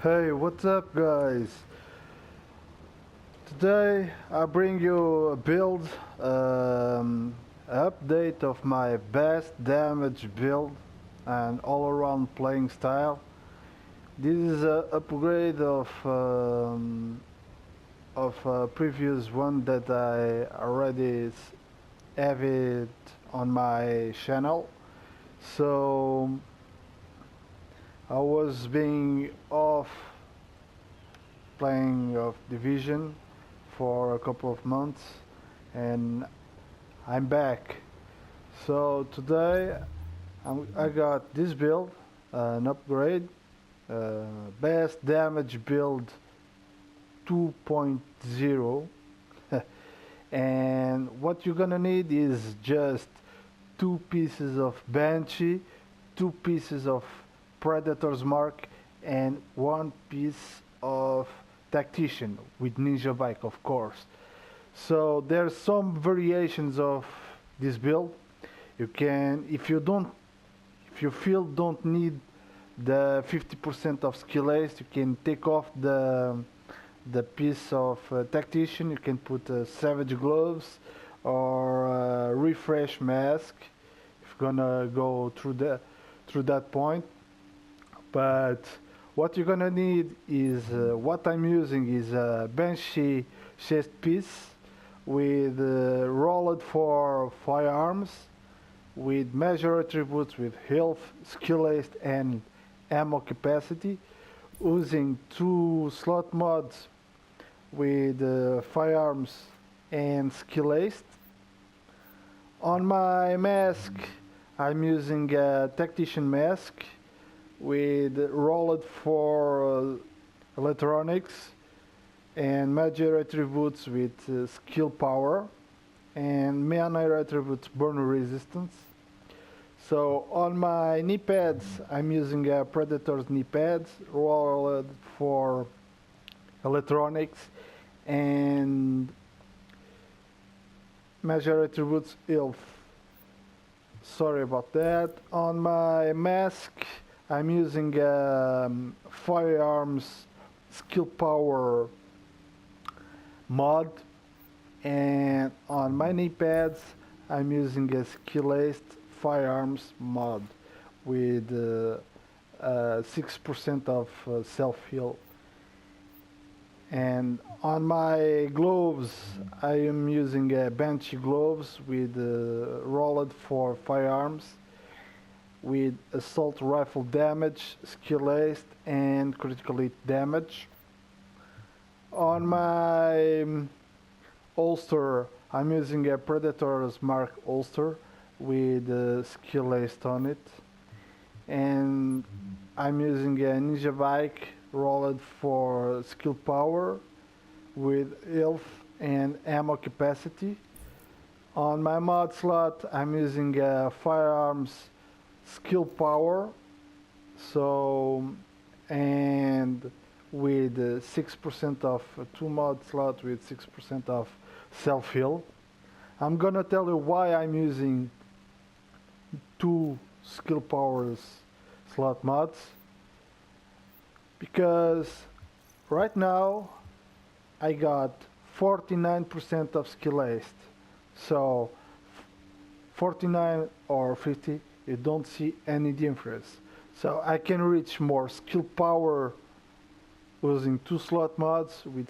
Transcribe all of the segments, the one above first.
Hey, what's up, guys? Today I bring you a build update of my best damage build and all-around playing style. This is an upgrade of a previous one that I already have it on my channel. So I was being off playing of Division for a couple of months and I'm back. So today I got this build, an upgrade, best damage build 2.0 and what you're gonna need is just two pieces of Banshee, two pieces of Predator's Mark and one piece of Tactician with Ninja Bike, of course. So there's some variations of this build. You can, if you feel don't need the 50% of skill ace, you can take off the piece of Tactician. You can put Savage Gloves or Refresh Mask if you're gonna go through that point. But what you're gonna need is what I'm using is a Banshee chest piece with rolled for firearms, with major attributes with health, skill ace and ammo capacity, using two slot mods with firearms and skill ace. On my mask I'm using a Tactician mask with rolled for electronics and major attributes with skill power and minor attributes burn resistance. So on my knee pads I'm using a Predator's knee pads rolled for electronics and major attributes health. Sorry about that. On my mask I'm using firearms skill power mod, and on my knee pads I'm using a skill ace firearms mod with 6% of self heal. And on my gloves I am using a Banshee gloves with rolled for firearms with assault rifle damage, skill ace and critical hit damage. On my holster I'm using a Predator's Mark holster with skill ace on it, and I'm using a Ninja Bike rolled for skill power with health and ammo capacity. On my mod slot I'm using a firearms skill power, so and with 6% of two mod slot with 6% of self heal. I'm gonna tell you why I'm using two skill powers slot mods, because right now I got 49% of skill ace, so 49 or 50 you don't see any difference. So I can reach more skill power using two slot mods with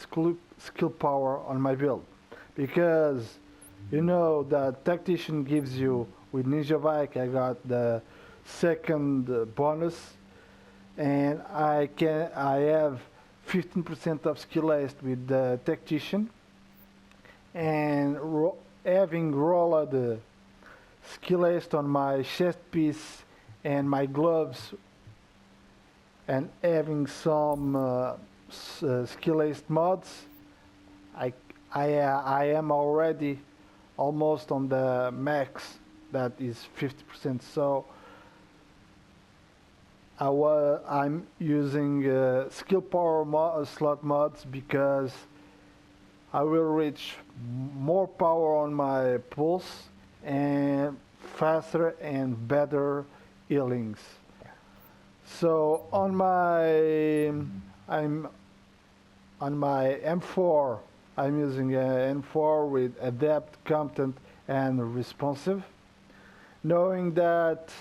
skill power on my build, because you know that Tactician gives you with Ninja Bike. I got the second bonus, and I have 15% of skill ace with the Tactician, and having rolled the skill ace on my chest piece and my gloves, and having some skill ace mods, I am already almost on the max, that is 50%. So I'm using skill power slot mods because I will reach more power on my pulse and faster and better healings. So on my I'm on my M4. I'm using an M4 with adept, competent, and responsive. Knowing that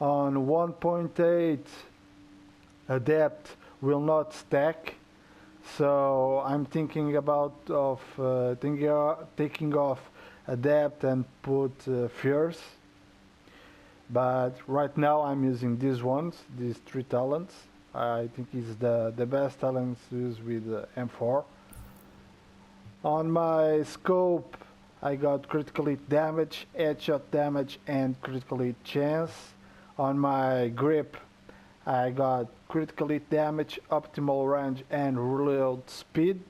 on 1.8 adept will not stack, so I'm thinking about taking off adept and put fierce. But right now I'm using these three talents. I think it's the best talents to use with M4. On my scope, I got critical hit damage, headshot damage, and critical hit chance. On my grip, I got critical hit damage, optimal range, and reload speed.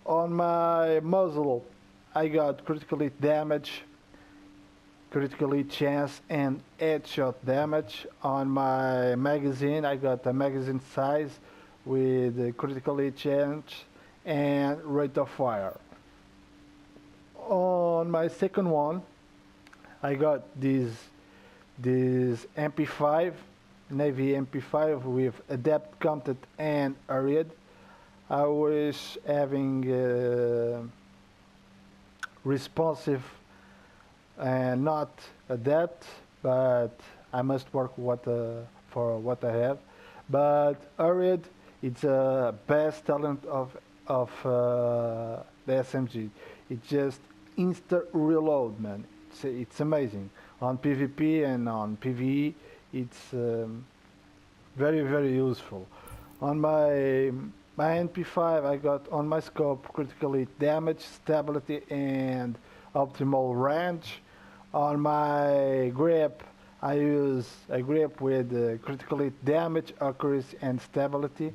On my muzzle, I got critical hit damage, critical hit chance, and headshot damage. On my magazine, I got a magazine size with critical hit chance and rate of fire. On my second one, I got this MP5, Navy MP5 with adept, competent, and Ariad. I was having responsive and not adept, but I must work for what I have. But Ariad, it's a best talent of the SMG. It's just instant reload, man. It's amazing. On PvP and on PvE, it's very useful. On my NP5, I got on my scope critical hit damage, stability, and optimal range. On my grip, I use a grip with critical hit damage, accuracy, and stability.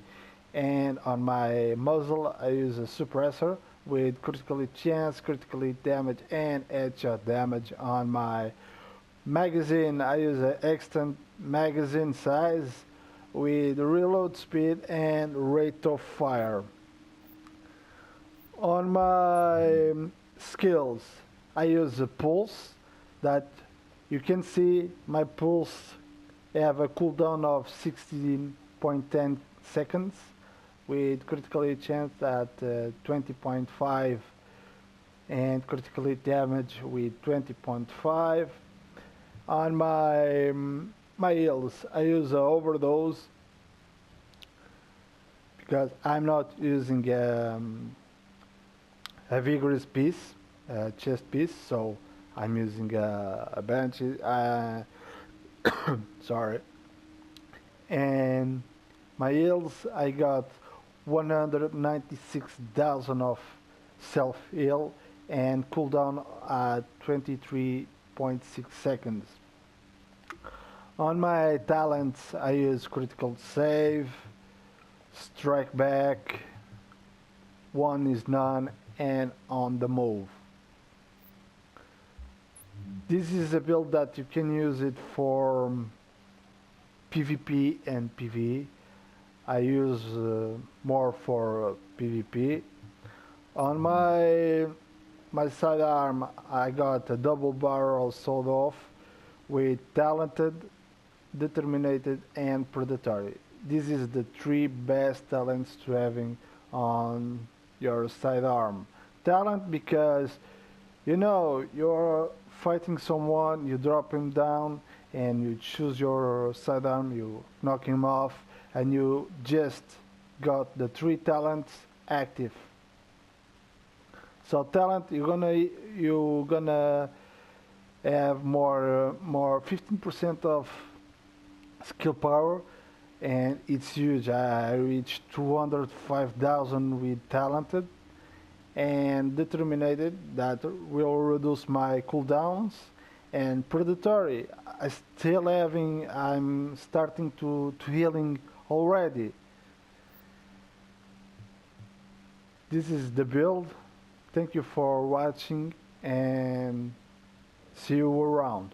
And on my muzzle, I use a suppressor with critical hit chance, critical hit damage, and headshot damage. On my magazine, I use an extant magazine size with reload speed and rate of fire. On my skills, I use a pulse that you can see my pulse have a cooldown of 16.10 seconds with critical hit chance at 20.5 and critical hit damage with 20.5. On my heals, I use overdose because I'm not using a vigorous piece, chest piece, so I'm using a bench. Sorry. And my heals, I got 196,000 of self heal and cooldown at 23.6 seconds. On my talents, I use critical save, strike back, one is none, and on the move. This is a build that you can use it for PvP and PvE. I use more for PvP. On my sidearm, I got a double barrel sawed off with talented, determined, and predatory. This is the three best talents to having on your sidearm. Talent because you're fighting someone, you drop him down, and you choose your sidearm, you knock him off, and you just got the three talents active. So talent, you're gonna have more 15% of skill power, and it's huge. I reached 205,000 with talented, and determined that will reduce my cooldowns, and predatory I'm starting to healing already. This is the build. Thank you for watching and see you around.